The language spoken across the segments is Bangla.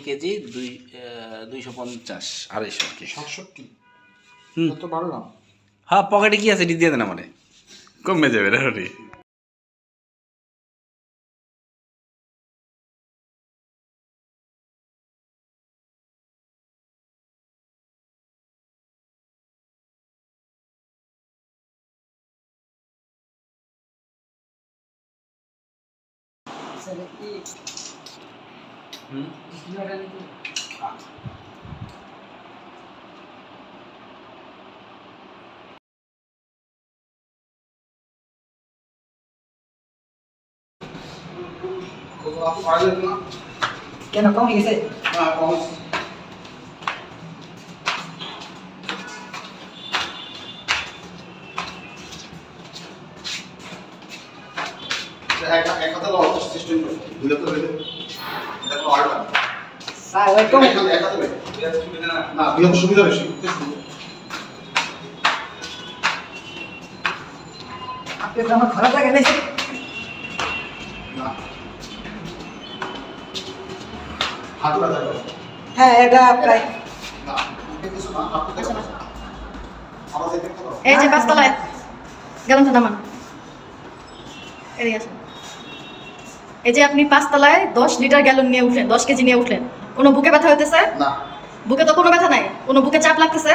কেজি 250 250 আর কি 67। হুম তো বাড়লাম। হ্যাঁ, পকেটে কি আছে দিয়ে দেন আমারে, কমে যাবে রে। কেন কমে গেছে? সুবিধা বেশি। আপনি তো আমার খারাপ লাগে নাকি? হ্যাঁ, এটা প্রায় এই যে পাঁচতলায় গেলাম তো নামান এদিকে আসেন। এই যে আপনি পাঁচতলায় 10 লিটার গ্যালন নিয়ে উঠলেন, 10 কেজি নিয়ে উঠলেন, কোনো বুকে ব্যথা হইতেছে? না, বুকে তো কোনো ব্যথা নাই, কোনো বুকে চাপ লাগতেছে?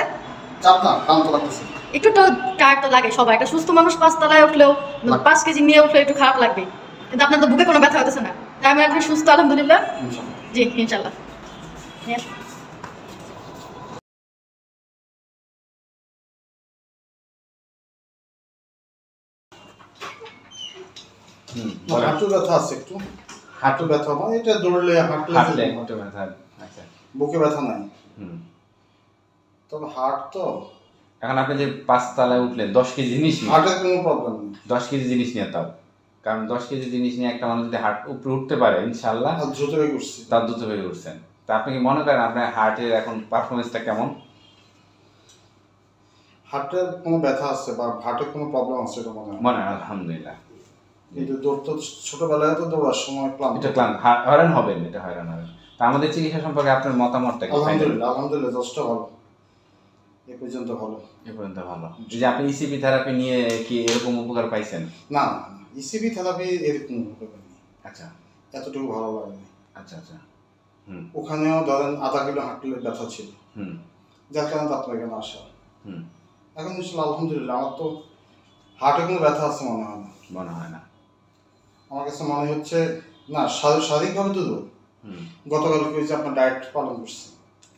চাপ না, ক্লান্ত লাগতেছে। একটু তো টায়ার তো লাগে সবাই, একটা সুস্থ মানুষ পাঁচতলায় উঠলেও 5 কেজি নিয়ে উঠলে একটু খারাপ লাগবে, কিন্তু আপনার তো বুকে কোনো ব্যথা হইতেছে না, তাই আমি আপনি সুস্থ আলহামদুলিল্লাহ। জি ইনশাল্লাহ। নিয়ে আসুন। হাঁটু ব্যথা আছে একটু, হাঁটু ব্যথা মানে এটা দৌড়লে হাঁটলে হাঁটু ব্যথা। আচ্ছা, বুকে ব্যথা নাই, হুম। তবে হার্ট তো এখন আপনি যে 5 তলায় উঠলেন 10 কেজি জিনিস নিয়ে, হার্টের কোনো প্রবলেম নেই। 10 কেজি জিনিস নিয়ে, তাও কারণ 10 কেজি জিনিস নিয়ে একটা মানুষ যদি হার্ট উপরে উঠতে পারে ইনশাআল্লাহ, আর দ্রুত হয়ে উঠছি, তার দ্রুত হয়ে উঠছেন। তা আপনি কি মনে করেন আপনার হার্টের এখন পারফরমেন্সটা কেমন? হার্টের কোনো ব্যথা আছে বা হার্টের কোনো প্রবলেম আছে এটা মনে হয়। মনে হয় আলহামদুলিল্লাহ। কিন্তু দৌড়তে ছোটবেলায় তো দৌড়ার সময় ক্লান্ত। এটা ক্লান্ত, হয়রান হবেন, এটা হয়রান হবেন। তা আমাদের চিকিৎসা সম্পর্কে আপনার মতামতটা কি? আলহামদুলিল্লাহ, আলহামদুলিল্লাহ, যথেষ্ট ভালো, এ পর্যন্ত ভালো। এ পর্যন্ত ভালো। এই যে আপনি ইসিপি থেরাপি নিয়ে কি এরকম উপকার পাইছেন? না, ইসিবি থেরাপি এরকম উপকার নেই। আচ্ছা, এতটুকু ভালো লাগেনি। আচ্ছা, আচ্ছা, হুম, ওখানেও ধরেন আধা কিলো হাঁটলে ব্যথা ছিল, হুম, যার কারণে আপনার এখানে আসা। হুম। এখন ইনশাল্লাহ আলহামদুলিল্লাহ আমার তো হার্টে কোনো ব্যথা আছে মনে হয় না। মনে হয় না? আমার কাছে মনে হচ্ছে না, শারীরিকভাবে তো দূর। হুম। গতকাল যে আপনার ডায়েট পালন করছে,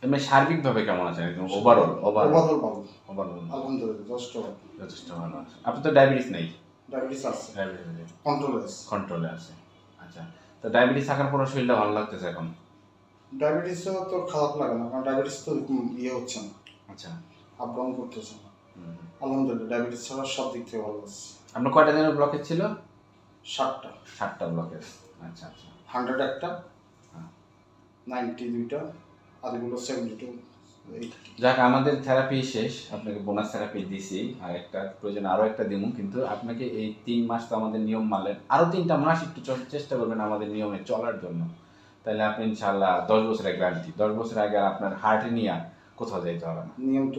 এমনি সার্বিকভাবে কেমন আছেন? একদম ওভারঅল ওভারঅল ভালো, ওভারঅল আলহামদুলিল্লাহ, যথেষ্ট ভালো। যথেষ্ট ভালো আছে। আপনি তো ডায়াবেটিস নেই? ডায়াবেটিস আছে, ডায়াবেটিস নেই, কন্ট্রোলে আছে। কন্ট্রোলে আছে। আচ্ছা, তো ডায়াবেটিস থাকার পর শরীরটা ভালো লাগতেছে এখন? ডায়াবেটিসও তো খারাপ লাগে না, কারণ ডায়াবেটিস তো ইয়ে হচ্ছে না, আচ্ছা, আপ ডাউন করতেছে না। হুম। আলহামদুলিল্লাহ, ডায়াবেটিস ছাড়া সব দিক থেকে ভালো আছে। আপনার কয়টা দিনের ব্লকেজ ছিল? 7টা। 7টা ব্লকেজ। আচ্ছা, আচ্ছা। 100 একটা, হ্যাঁ। 90 2টা, আর এগুলো 72 80। যাক, আমাদের থেরাপি শেষ, আপনাকে বোনাস থেরাপি দিছি, আর একটা প্রয়োজন আরও একটা দিমু, কিন্তু আপনাকে এই 3 মাস তো আমাদের নিয়ম মানলেন, আরও 3টা মাস একটু চেষ্টা করবেন আমাদের নিয়মে চলার জন্য, তাহলে আপনি ইনশাআল্লাহ 10 বছরের গ্যারান্টি, 10 বছর আগে আর আপনার হার্টে নিয়ে কোথাও যাইতে হবে না। নিয়ম তো